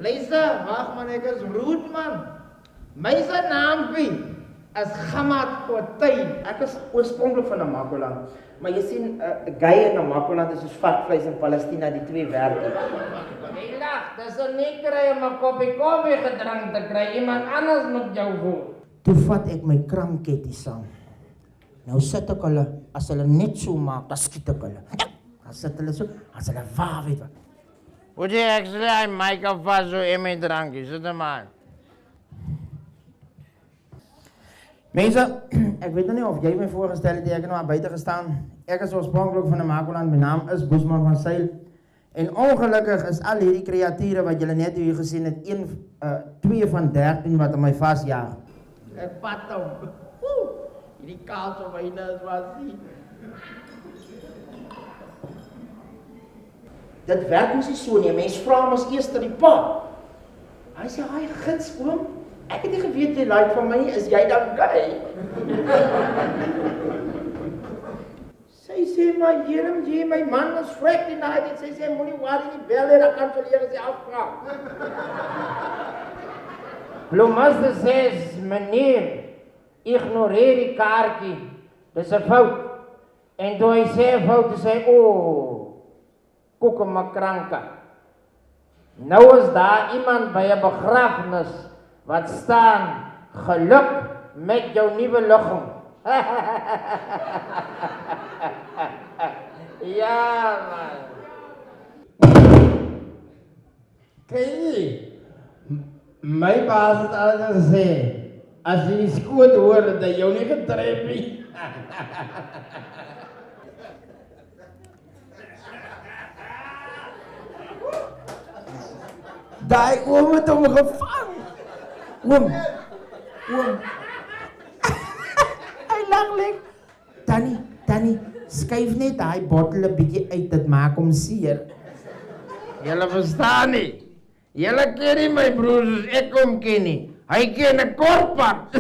Luister, wacht man, ek is rude man. My se naampie is Gamat Kotay. Ek is oorspronklik van Namakoland, maar jy sien, gay in Namakoland is soos varkvleis in Palestina, die twee werk nie. Jy lag, dis nie kry om 'n koppie koffie gedrink te kry, iemand anders moet jou voer. Toe vat ek my kramketty saam. Nou sit ek hulle, as hulle net so maak, dan skiet ek hulle. Dan sit hulle so, as hulle waar weet wat. Moet jy actually hy mic afwas so in my drankie, sit hem aan. Mense, ek weet nou nie of jy my voorgestel het, ek het nou aan buite gestaan. Ek is oorspronklik van Namakoland, my naam is Boesman van Sail. En ongelukkig is al hierdie kreature wat julle net hier gesien het, 2 van 13 wat aan my vasjaag. Ek pat hom. Hierdie kaas op myne is was nie. Dit werk mos nie so nie, mens vra mos eers die pa. Hy sê, "Haai gits oom, ek het nie geweet jy like van my, is jy dan gay?" Sy sê, "Maar Jerem, jy, my man is vrek die naai dit." Sy sê, "Moenie worry nie, bel hy, dan kan verleer sy afvra." Bloemaste sê, "Meneer, ignoreer die kaartjie. Dis 'n fout." En toe hy sê 'n fout, sê, "O, koekemakranka." Nou is daar iemand by 'n begrafnis wat staan, "Geluk met jou nuwe liggaam." Ja, man. Kijk, my baas het al gesê, as jy die skoot hoor, dat jou nie getref nie. Daai oom het hom gevang. Oom. Hy lag lek. Tannie, skuif net daai bottel 'n bietjie uit, dit maak hom seer. Julle verstaan nie. Julle ken nie my broer soos ek hom ken nie. Hy ken 'n korpad.